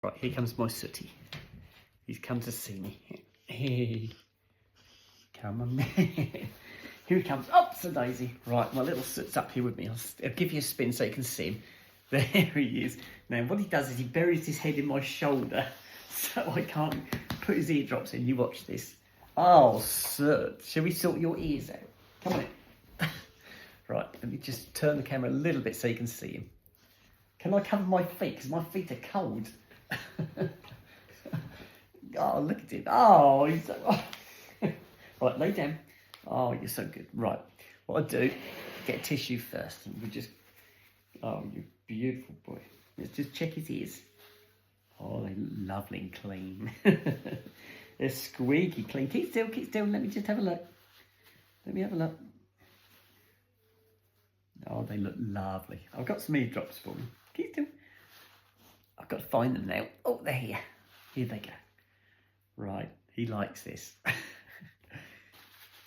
Right, here comes my Sooty. He's come to see me. Hey, come on. Here he comes. Up, so Daisy. Right, my little Soot's up here with me. I'll give you a spin so you can see him. There he is. Now, what he does is he buries his head in my shoulder so I can't put his eardrops in. You watch this. Oh, Soot. Shall we sort your ears out? Come on in. Right, let me just turn the camera a little bit so you can see him. Can I cover my feet? Because my feet are cold. Oh, look at him. Oh, he's so... Oh. Right, lay down. Oh, you're so good. Right, what I do, get a tissue first. And we just... Oh, you beautiful boy. Let's just check his ears. Oh, they're lovely and clean. They're squeaky clean. Keep still, keep still. Let me just have a look. Let me have a look. Oh, they look lovely. I've got some eardrops for them. Keep still. I've got to find them now. Oh, they're here. Here they go. Right, he likes this.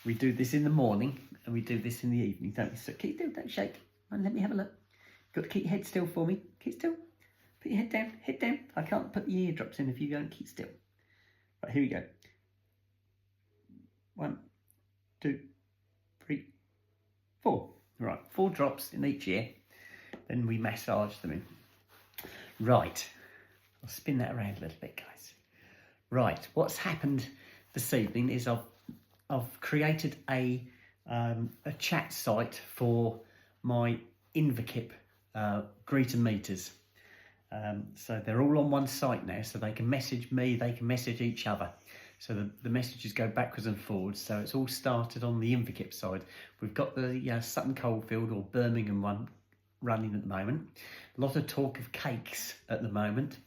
We do this in the morning and we do this in the evening, don't we? So keep still, don't shake. And let me have a look. Got to keep your head still for me. Keep still. Put your head down, head down. I can't put the eardrops in if you don't keep still. Right, here we go. 1, 2, 3, 4. Right, 4 drops in each ear. Then we massage them in. Right, I'll spin that around a little bit, guys. Right, what's happened this evening is I've created a chat site for my Invicip greeter meters. So they're all on one site now, so they can message me, they can message each other. So the messages go backwards and forwards. So it's all started on the Invicip side. We've got the Sutton Coldfield or Birmingham one running at the moment. A lot of talk of cakes at the moment.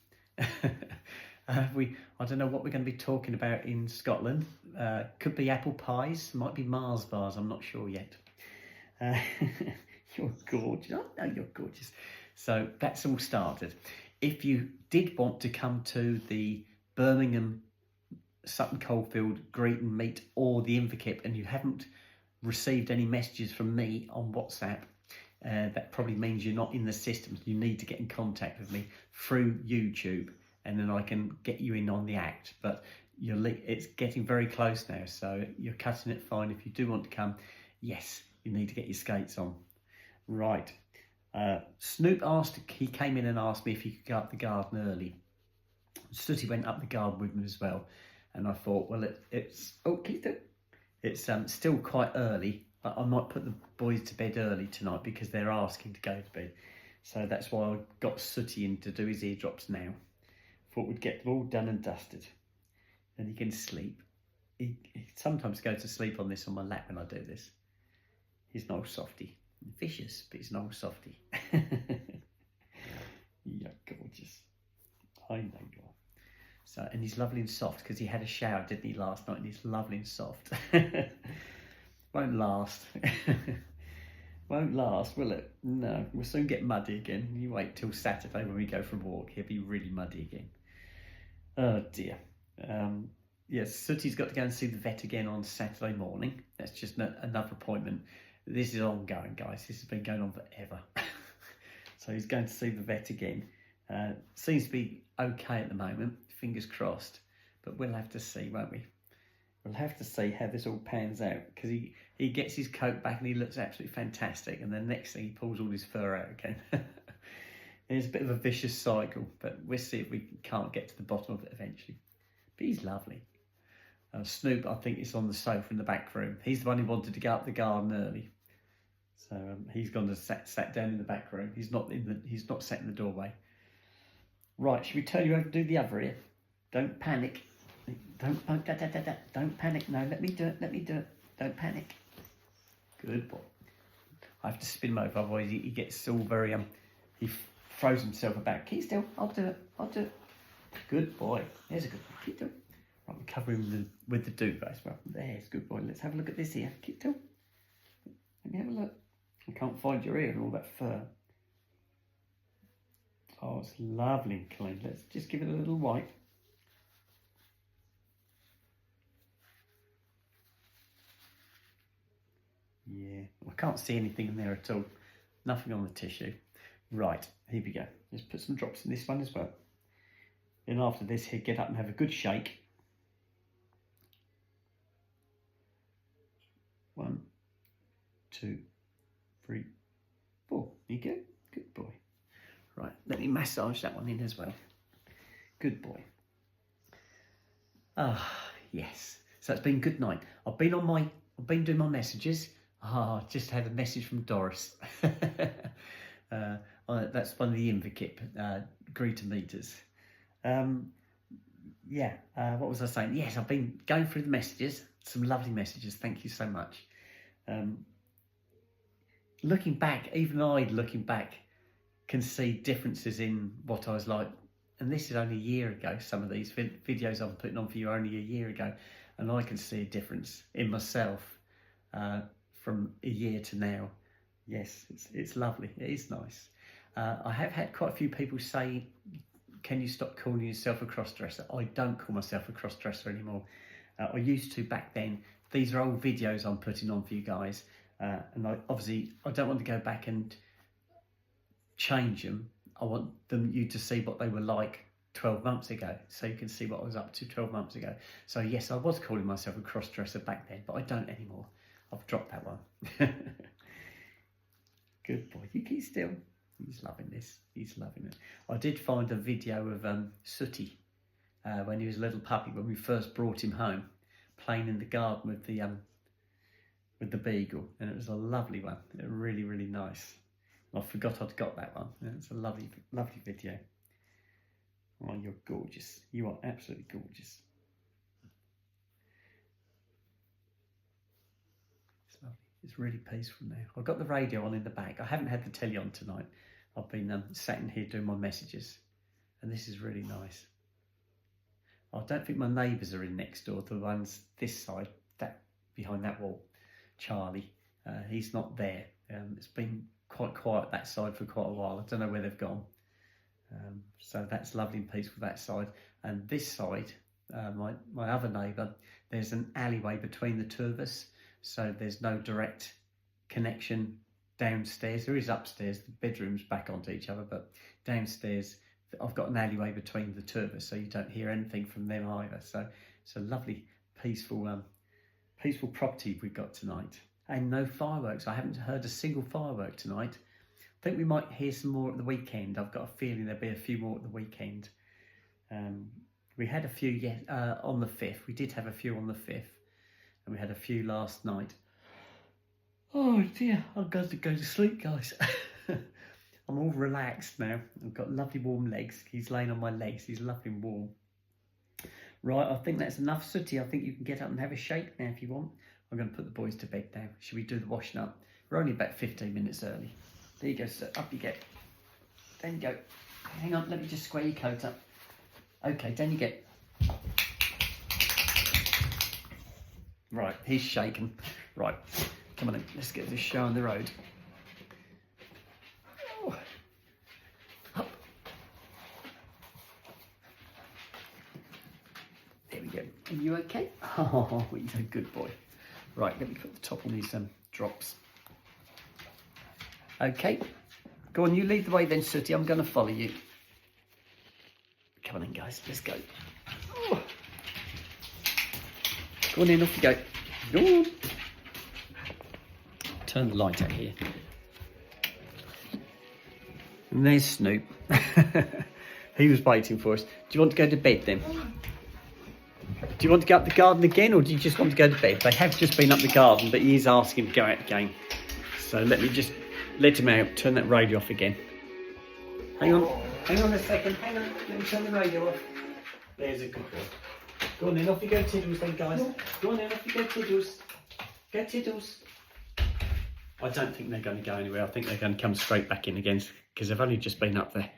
I don't know what we're going to be talking about in Scotland. Could be apple pies, might be Mars bars, I'm not sure yet. You're gorgeous. Oh, no, you're gorgeous. So that's all started. If you did want to come to the Birmingham Sutton Coldfield greet and meet or the Invicip and you haven't received any messages from me on WhatsApp, that probably means you're not in the system. You need to get in contact with me through YouTube and then I can get you in on the act. But it's getting very close now, so you're cutting it fine. If you do want to come, yes, you need to get your skates on. Right. Snoop he came in and asked me if he could go up the garden early. Sooty went up the garden with me as well. And I thought, well, it's still quite early, but I might put the boys to bed early tonight because they're asking to go to bed. So that's why I got Sooty in to do his eardrops now. Thought we'd get them all done and dusted. Then he can sleep. He sometimes goes to sleep on this on my lap when I do this. He's an old softy. Vicious, but he's an old softy. You're gorgeous. I know you are. So, and he's lovely and soft because he had a shower, didn't he, last night? And he's lovely and soft. Won't last. Won't last, will it? No, we'll soon get muddy again. You wait till Saturday when we go for a walk. He'll be really muddy again. Oh dear. Yes, Sooty's got to go and see the vet again on Saturday morning. That's just another appointment. This is ongoing, guys. This has been going on forever. So he's going to see the vet again. Seems to be okay at the moment. Fingers crossed. But we'll have to see, won't we? We'll have to see how this all pans out. Because he gets his coat back and he looks absolutely fantastic. And then next thing he pulls all his fur out again. It's a bit of a vicious cycle. But we'll see if we can't get to the bottom of it eventually. But he's lovely. Snoop, I think, is on the sofa in the back room. He's the one who wanted to go up the garden early. So he's gone to sat down in the back room. He's not sat in the doorway. Right, should we turn you over to do the other ear? Don't panic. Don't panic. No, let me do it. Let me do it. Don't panic. Good boy. I have to spin him over, otherwise he gets all very he throws himself about. Keep still. I'll do it. I'll do it. Good boy. There's a good boy. Keep still. Right, we cover him with the duvet as well. There's a good boy. Let's have a look at this ear. Keep still. Let me have a look. I can't find your ear and all that fur. Oh, it's lovely and clean. Let's just give it a little wipe. Yeah, I can't see anything in there at all. Nothing on the tissue. Right, here we go. Let's put some drops in this one as well. Then after this, he'd get up and have a good shake. 1, 2, 3, 4. There you go. Good boy. Right, let me massage that one in as well. Good boy. Ah, yes. So it's been good night. I've been doing my messages. I just had a message from Doris. That's one of the Invicip greeter meters. What was I saying? Yes, I've been going through the messages. Some lovely messages. Thank you so much. Looking back, even looking back, can see differences in what I was like. And this is only a year ago. Some of these videos I'm putting on for you are only a year ago. And I can see a difference in myself from a year to now. Yes, it's lovely. It is nice. I have had quite a few people say, can you stop calling yourself a cross-dresser? I don't call myself a cross-dresser anymore. I used to back then. These are old videos I'm putting on for you guys. And I don't want to go back and change them. I want you to see what they were like 12 months ago, so you can see what I was up to 12 months ago. So yes, I was calling myself a cross-dresser back then, but I don't anymore. I've dropped that one. Good boy. You keep still. He's loving this. He's loving it. I did find a video of Sooty when he was a little puppy, when we first brought him home, playing in the garden with the beagle, and it was a lovely one. Really, really nice. I forgot I'd got that one. It's a lovely, lovely video. Oh, you're gorgeous. You are absolutely gorgeous. It's lovely. It's really peaceful now. I've got the radio on in the back. I haven't had the telly on tonight. I've been sat in here doing my messages, and this is really nice. I don't think my neighbours are in next door. The ones this side, that behind that wall, Charlie. He's not there. It's been quite quiet that side for quite a while. I don't know where they've gone. So that's lovely and peaceful that side. And this side, my other neighbour, there's an alleyway between the two of us, so there's no direct connection downstairs. There is upstairs, the bedrooms back onto each other, but downstairs I've got an alleyway between the two of us, so you don't hear anything from them either. So it's a lovely, peaceful property we've got tonight. And no fireworks. I haven't heard a single firework tonight. I think we might hear some more at the weekend. I've got a feeling there'll be a few more at the weekend. We had a few on the 5th. We did have a few on the 5th. And we had a few last night. Oh dear, I've got to go to sleep, guys. I'm all relaxed now. I've got lovely warm legs. He's laying on my legs. He's lovely and warm. Right, I think that's enough, Sooty. I think you can get up and have a shake now if you want. I'm going to put the boys to bed now. Should we do the washing up? We're only about 15 minutes early. There you go, sir. Up you get. Down you go. Hang on, let me just square your coat up. Okay, down you get. Right, he's shaking. Right, come on then. Let's get this show on the road. Oh. Up. There we go. Are you okay? Oh, he's a good boy. Right, let me put the top on these drops. Okay, go on, you lead the way then, Sooty. I'm going to follow you. Come on in, guys, let's go. Oh. Go on in, off you go. Go on. Turn the light out here. And there's Snoop. He was waiting for us. Do you want to go to bed then? Do you want to go up the garden again, or do you just want to go to bed? They have just been up the garden, but he is asking to go out again. So let me just let him out. Turn that radio off again. Hang on a second. Hang on. Let me turn the radio off. There's a good boy. Go on then, off you go, Tiddles then, guys. Go on then, off you go, Tiddles. Go, Tiddles. I don't think they're going to go anywhere. I think they're going to come straight back in again, because they've only just been up there.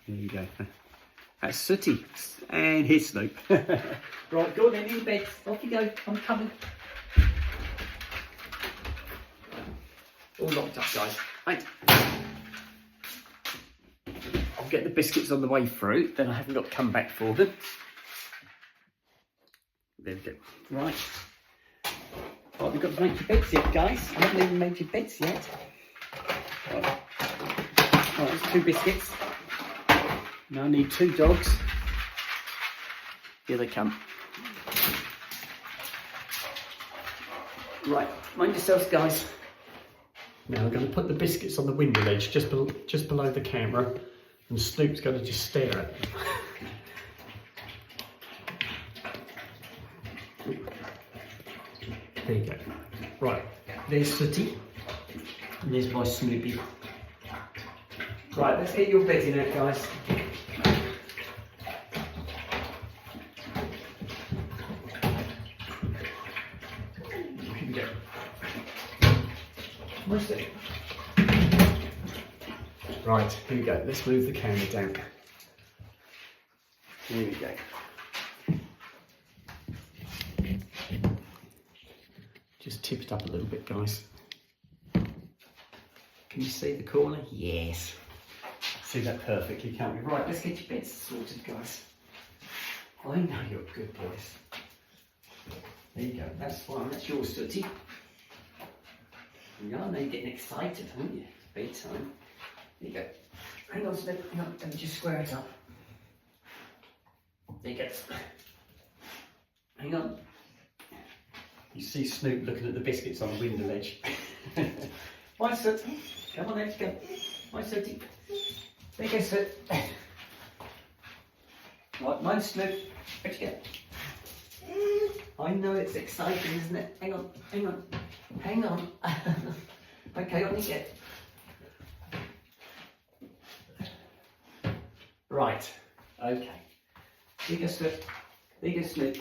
There you go. That's Sooty. And here's Snoop. Right, go on then, in bed. Off you go. I'm coming. All locked up, guys. Right. I'll get the biscuits on the way through, then I haven't got to come back for them. There we go. Right. Right, we've got to make your beds yet, guys. I haven't even made your beds yet. Right, there's 2 biscuits. Now I need 2 dogs. Here they come. Right, mind yourselves, guys. Now I'm going to put the biscuits on the window ledge just below the camera, and Snoop's going to just stare at them. There you go. Right, there's Sooty, and there's my Snoopy. Right, let's get your bedding out, guys. Here we go. Where's it? Right, here we go. Let's move the camera down. Here we go. Just tip it up a little bit, guys. Can you see the corner? Yes. See that perfectly, can't we? Right, let's get your beds sorted, guys. I know you're good boys. There you go. That's fine. That's yours, Sooty. I know you're getting excited, aren't you? It's bedtime. There you go. Hang on, Snoop. Hang on. Let me just square it up. There you go. Hang on. You see Snoop looking at the biscuits on the window ledge. Why, Sooty? Come on, let's go. Why, Sooty? There you go, Snoop. Right, mine's Snoop. Where'd you go? I know it's exciting, isn't it? Hang on, hang on, hang on. Okay, on you get. Right, okay. There you go, Snoop. There you go, Snoop.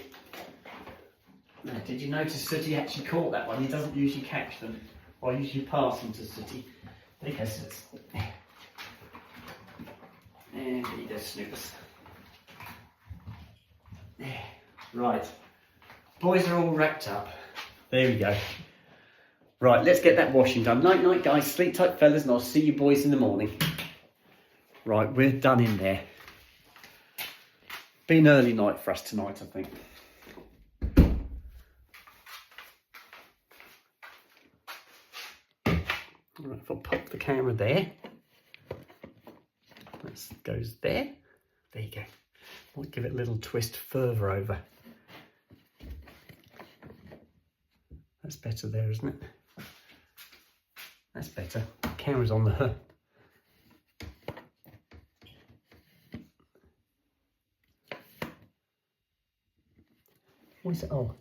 Now, did you notice Sooty actually caught that one? He doesn't usually catch them. I usually pass them to Sooty. There you go, Snoop. And there you go, Snoopers. There. Right. Boys are all wrapped up. There we go. Right, let's get that washing done. Night, night, guys. Sleep tight, fellas, and I'll see you boys in the morning. Right, we're done in there. Been early night for us tonight, I think. Right, if I pop the camera there, that goes there. There you go. Might give it a little twist further over. That's better there, isn't it? That's better. The camera's on the... What is it? Oh,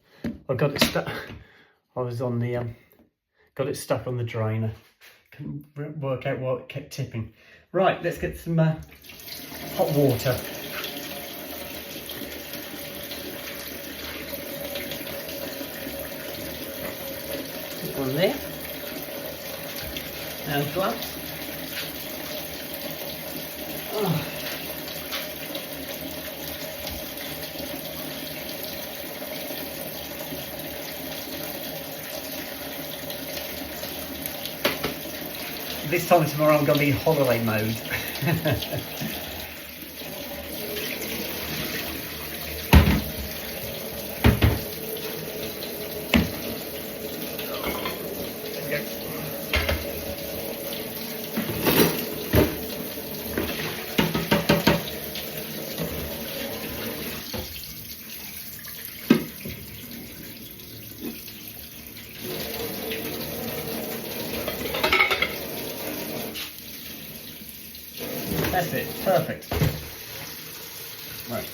I got it stuck. I was on the... got it stuck on the drainer. Couldn't work out why it kept tipping. Right, let's get some hot water. On there. Now gloves. Oh. This time tomorrow I'm going to be holiday mode. That's it, perfect. Right.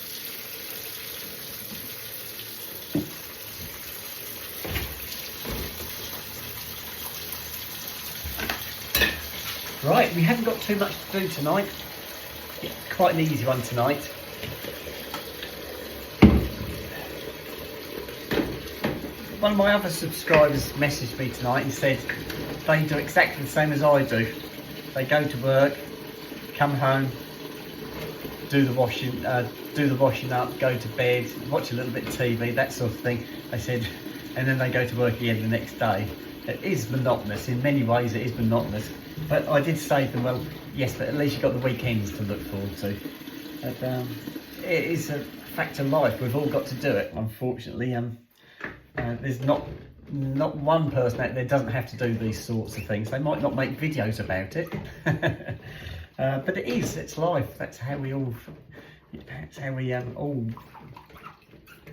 Right, we haven't got too much to do tonight. Quite an easy one tonight. One of my other subscribers messaged me tonight and said they do exactly the same as I do. They go to work, come home, do the washing up, go to bed, watch a little bit of TV, that sort of thing. They said, and then they go to work again the next day. It is monotonous. In many ways it is monotonous. But I did say to them, well, yes, but at least you've got the weekends to look forward to. But it is a fact of life. We've all got to do it, unfortunately. There's not one person out there doesn't have to do these sorts of things. They might not make videos about it. But it's life. That's how we all all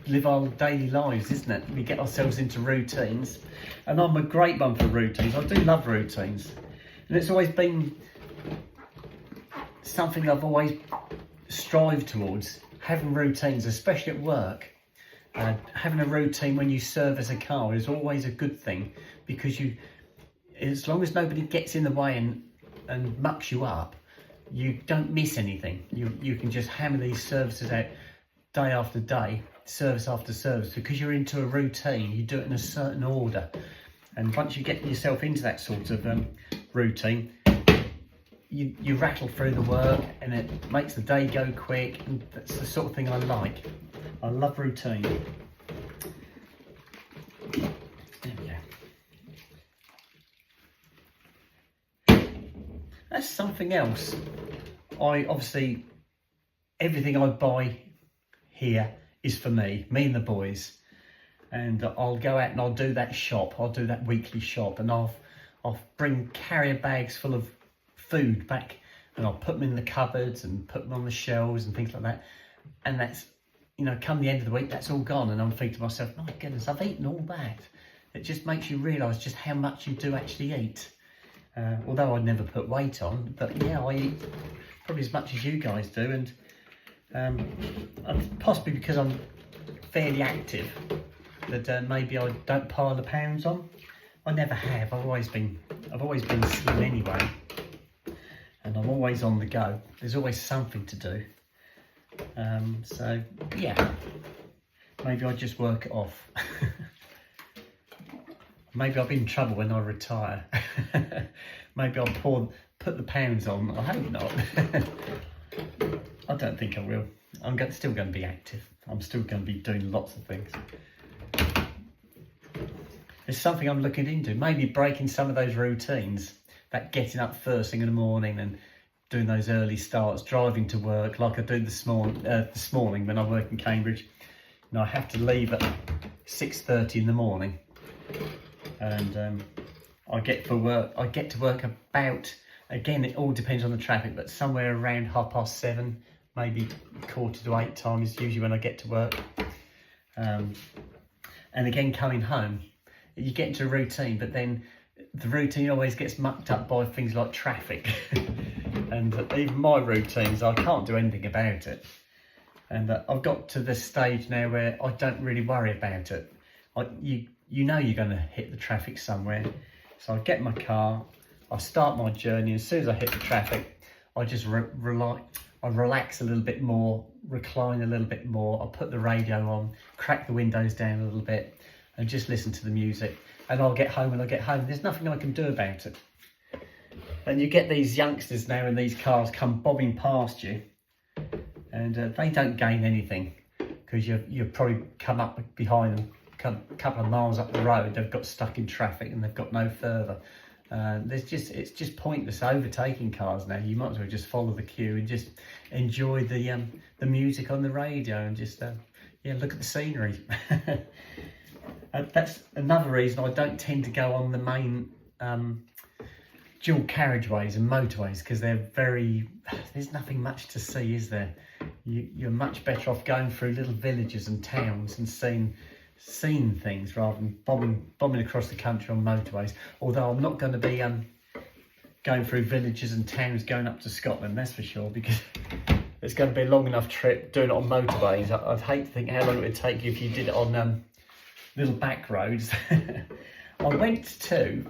live our daily lives, isn't it? We get ourselves into routines, and I'm a great one for routines. I do love routines, and it's always been something I've always strived towards, having routines, especially at work. Having a routine when you service a car is always a good thing, because as long as nobody gets in the way and mucks you up, you don't miss anything. You can just hammer these services out day after day, service after service, because you're into a routine. You do it in a certain order, and once you get yourself into that sort of routine, you rattle through the work, and it makes the day go quick, and that's the sort of thing I like. I love routine. There we go. That's something else. Obviously, everything I buy here is for me and the boys. And I'll go out and I'll do that shop. I'll do that weekly shop, and I'll bring carrier bags full of food back, and I'll put them in the cupboards and put them on the shelves and things like that. And that's, come the end of the week, that's all gone, and I'm thinking to myself, my goodness, I've eaten all that. It just makes you realise just how much you do actually eat. Although I never put weight on, but yeah, I eat probably as much as you guys do, and possibly because I'm fairly active, that maybe I don't pile the pounds on. I never have. I've always been slim anyway, and I'm always on the go. There's always something to do. So yeah, maybe I just work it off. Maybe I'll be in trouble when I retire. Maybe I'll put the pounds on. I hope not. I don't think I will. I'm still going to be active. I'm still going to be doing lots of things. It's something I'm looking into. Maybe breaking some of those routines. That getting up first thing in the morning and doing those early starts, driving to work like I do this morning when I work in Cambridge. I have to leave at 6:30 in the morning. And I get to work about, again, it all depends on the traffic, but somewhere around 7:30, maybe 7:45 time is usually when I get to work. And again, coming home, you get into a routine, but then the routine always gets mucked up by things like traffic. And even my routines, I can't do anything about it. And I've got to this stage now where I don't really worry about it. You know you're going to hit the traffic somewhere. So I get in my car, I start my journey. As soon as I hit the traffic, I just relax a little bit more, recline a little bit more. I put the radio on, crack the windows down a little bit, and just listen to the music. And I'll get home, there's nothing I can do about it. And you get these youngsters now in these cars come bobbing past you, and they don't gain anything, because you've probably come up behind them a couple of miles up the road. They've got stuck in traffic and they've got no further. It's just pointless overtaking cars now. You might as well just follow the queue and just enjoy the music on the radio, and just look at the scenery. That's another reason I don't tend to go on the main dual carriageways and motorways, because there's nothing much to see, is there? You're much better off going through little villages and towns and seeing things, rather than bombing across the country on motorways. Although I'm not going to be going through villages and towns going up to Scotland, that's for sure, because it's going to be a long enough trip doing it on motorways. I'd hate to think how long it would take you if you did it on little back roads. I went to,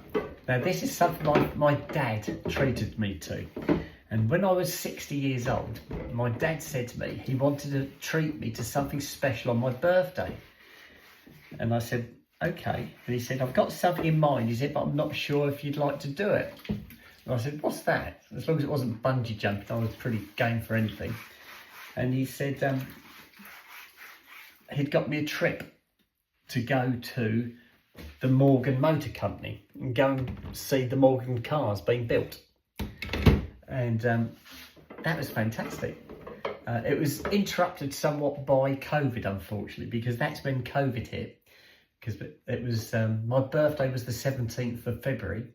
now this is something my dad treated me to, and when I was 60 years old, my dad said to me he wanted to treat me to something special on my birthday. And I said, okay. And he said, I've got something in mind. He said, but I'm not sure if you'd like to do it. And I said, what's that? As long as it wasn't bungee jumping, I was pretty game for anything. And he said he'd got me a trip to go to the Morgan Motor Company and go and see the Morgan cars being built. And that was fantastic. It was interrupted somewhat by COVID, unfortunately, because that's when COVID hit. Because it was my birthday was the 17th of February,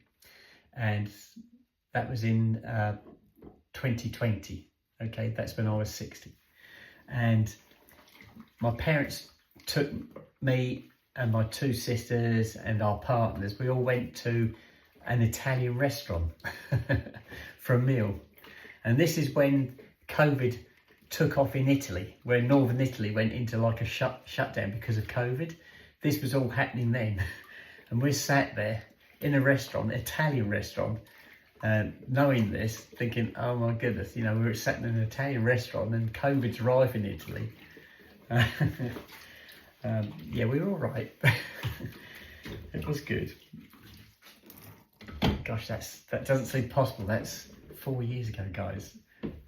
and that was in 2020. Okay, that's when I was 60. And my parents took me and my two sisters and our partners, we all went to an Italian restaurant for a meal. And this is when COVID took off in Italy, where northern Italy went into like a shutdown because of COVID. This was all happening then. And we're sat there in a restaurant, Italian restaurant, knowing this, thinking, oh my goodness, you know, we were sat in an Italian restaurant and COVID's rife in Italy. Yeah, we were all right. It was good. Gosh, that doesn't seem possible. That's 4 years ago, guys.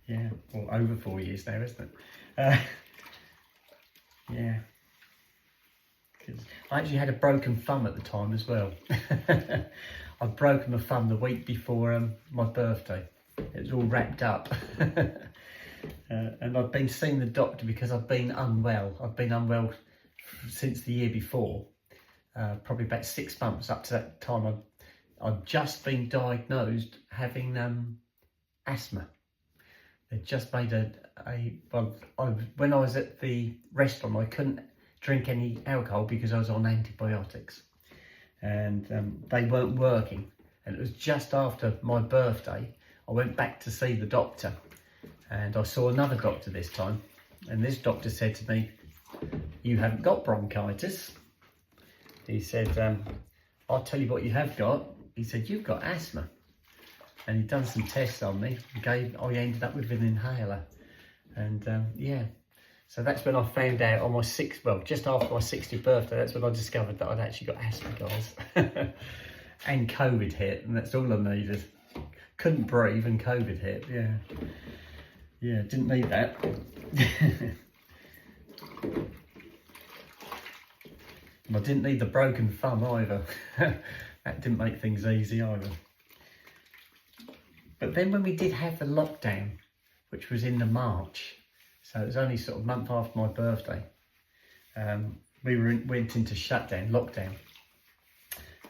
Yeah, well, over 4 years now, isn't it? Yeah. I actually had a broken thumb at the time as well. I'd broken my thumb the week before my birthday. It was all wrapped up. And I'd been seeing the doctor because I've been unwell. I've been unwell since the year before, probably about 6 months. Up to that time, I'd just been diagnosed having asthma. They just made when I was at the restaurant, I couldn't drink any alcohol because I was on antibiotics, and they weren't working. And it was just after my birthday, I went back to see the doctor, and I saw another doctor this time, and this doctor said to me, "You haven't got bronchitis." He said, "I'll tell you what you have got." He said, "You've got asthma." And he'd done some tests on me. I ended up with an inhaler. And yeah, so that's when I found out on my just after my 60th birthday, that's when I discovered that I'd actually got asthma, guys. And COVID hit, and that's all I needed. Couldn't breathe and COVID hit, yeah. Yeah, didn't need that. And I didn't need the broken thumb either. That didn't make things easy either. But then when we did have the lockdown, which was in the March, so it was only sort of a month after my birthday, we went into lockdown.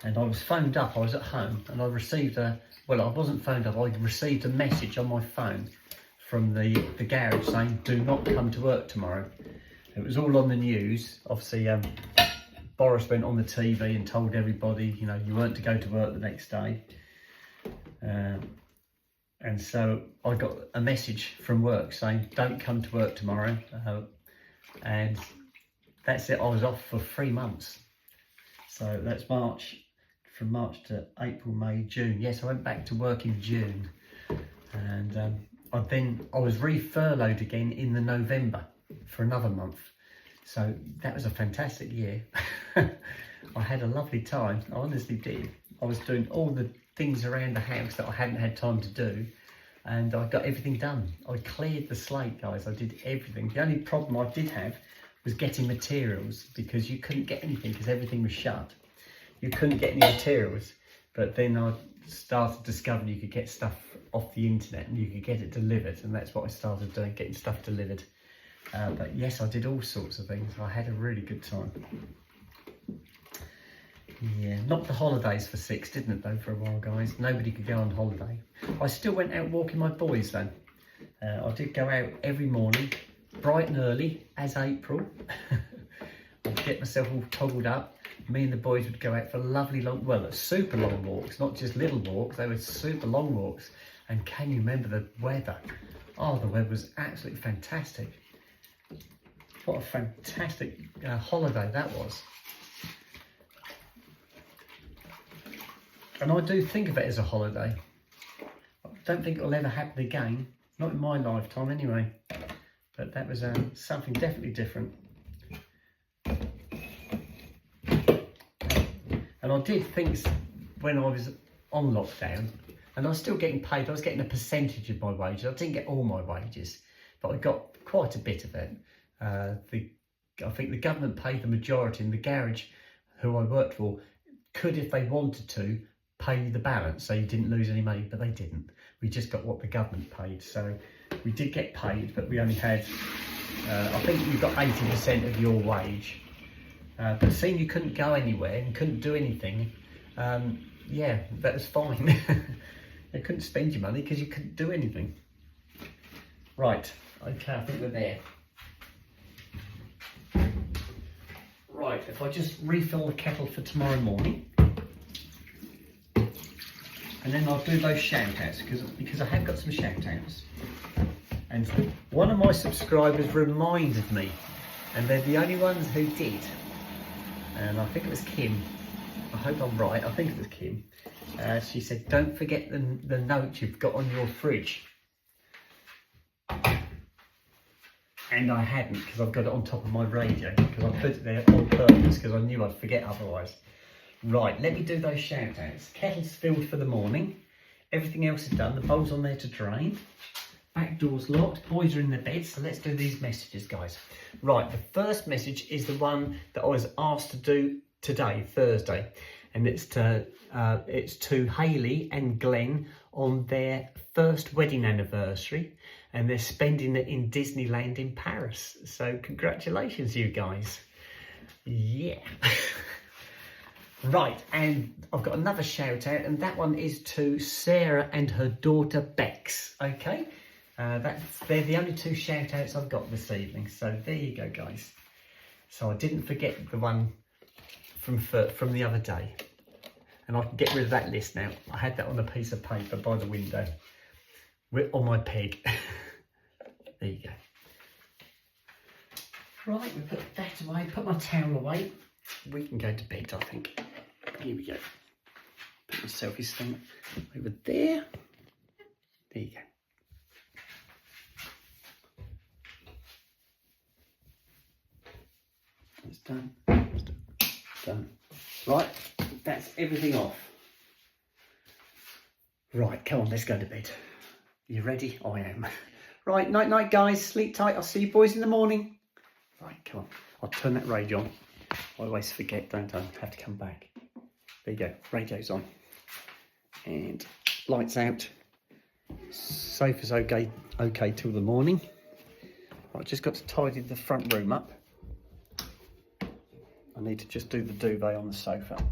And I was phoned up, I was at home, and I received I wasn't phoned up, I received a message on my phone from the garage saying, "Do not come to work tomorrow." It was all on the news. Obviously, Boris went on the TV and told everybody, you know, you weren't to go to work the next day. And so I got a message from work saying, "Don't come to work tomorrow." And that's it, I was off for 3 months. So that's from March to April, May, June. Yes, I went back to work in June. And I was re-furloughed again in the November for another month. So that was a fantastic year. I had a lovely time, I honestly did. I was doing all the things around the house that I hadn't had time to do, and I got everything done. I cleared the slate, guys. I did everything. The only problem I did have was getting materials, because you couldn't get anything because everything was shut. You couldn't get any materials. But then I started discovering you could get stuff off the internet and you could get it delivered, and that's what I started doing, getting stuff delivered. But yes, I did all sorts of things. I had a really good time. Yeah, knocked the holidays for 6, didn't it though, for a while, guys? Nobody could go on holiday. I still went out walking my boys though. I did go out every morning, bright and early, as April. I'd get myself all toggled up. Me and the boys would go out for lovely super long walks, not just little walks, they were super long walks. And can you remember the weather? Oh, the weather was absolutely fantastic. What a fantastic holiday that was. And I do think of it as a holiday. I don't think it'll ever happen again, not in my lifetime anyway. But that was something definitely different. And I did think when I was on lockdown, and I was still getting paid, I was getting a percentage of my wages. I didn't get all my wages, but I got quite a bit of it. I think the government paid the majority, and the garage who I worked for could, if they wanted to, pay the balance so you didn't lose any money, but they didn't. We just got what the government paid. So we did get paid, but we only had, I think you got 80% of your wage. But seeing you couldn't go anywhere and couldn't do anything, yeah, that was fine. You couldn't spend your money because you couldn't do anything. Right, okay, I think we're there. Right, if I just refill the kettle for tomorrow morning, and then I'll do those shout outs because I have got some shout outs. And one of my subscribers reminded me, and they're the only ones who did. And I think it was Kim. I hope I'm right. I think it was Kim. She said, don't forget the note you've got on your fridge. And I hadn't, because I've got it on top of my radio, because I put it there on purpose because I knew I'd forget otherwise. Right, let me do those shout outs. Kettle's filled for the morning. Everything else is done. The bowl's on there to drain. Back door's locked. Boys are in their beds. So let's do these messages, guys. Right, the first message is the one that I was asked to do today, Thursday. And it's to Hayley and Glenn on their first wedding anniversary. And they're spending it in Disneyland in Paris. So congratulations, you guys. Yeah. Right, and I've got another shout out, and that one is to Sarah and her daughter Bex. Okay, they're the only two shout outs I've got this evening. So there you go, guys. So I didn't forget the one from the other day, and I can get rid of that list now. I had that on a piece of paper by the window, on my peg. There you go. Right, we put that away. Put my towel away. We can go to bed, I think. Here we go. Put my selfie stand over there. There you go. It's done. It's done. Right, that's everything off. Right, come on, let's go to bed. You ready? I am. Right, night night, guys. Sleep tight. I'll see you boys in the morning. Right, come on. I'll turn that radio on. I always forget, don't I? Have to come back. There you go, radio's on. And lights out. Sofa's okay till the morning. I've just got to tidy the front room up. I need to just do the duvet on the sofa.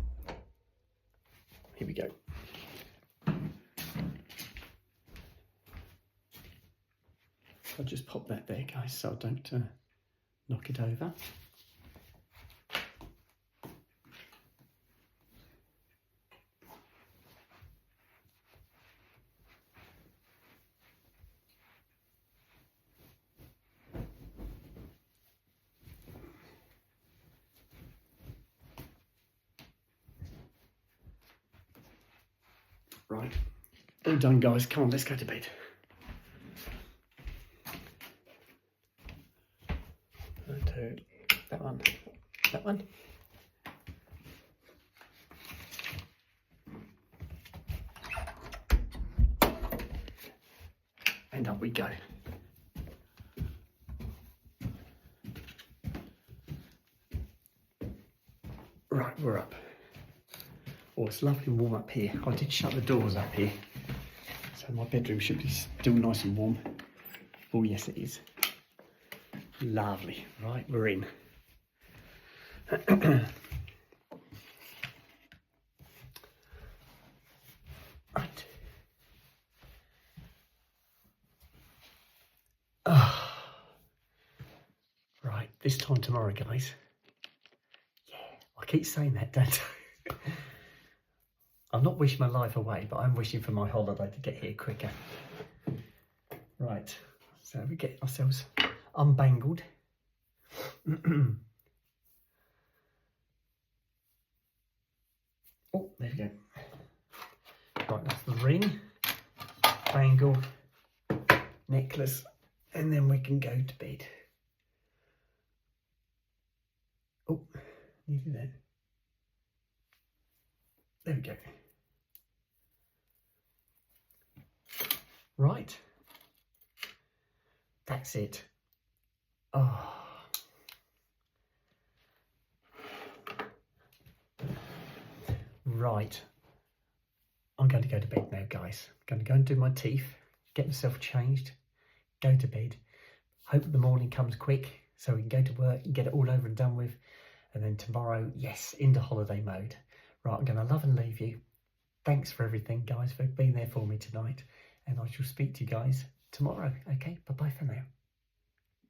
Here we go. I'll just pop that there, guys, so I don't knock it over. Right, all done, guys. Come on, let's go to bed. That one, that one. And up we go. Right, we're up. Oh, it's lovely and warm up here. I did shut the doors up here, so my bedroom should be still nice and warm. Oh yes, it is. Lovely. Right, we're in. Right. Oh. Right, this time tomorrow, guys. Yeah, I keep saying that, don't I? I'm not wishing my life away, but I'm wishing for my holiday to get here quicker. Right, so we get ourselves unbangled. Oh, there we go. Right, that's the ring, bangle, necklace, and then we can go to bed. Oh, nearly there. There we go. Right. That's it. Oh. Right. I'm going to bed now, guys. I'm going to go and do my teeth, get myself changed, go to bed. Hope the morning comes quick so we can go to work and get it all over and done with. And then tomorrow, yes, into holiday mode. Right, I'm going to love and leave you. Thanks for everything, guys, for being there for me tonight. And I shall speak to you guys tomorrow. Okay, bye-bye for now.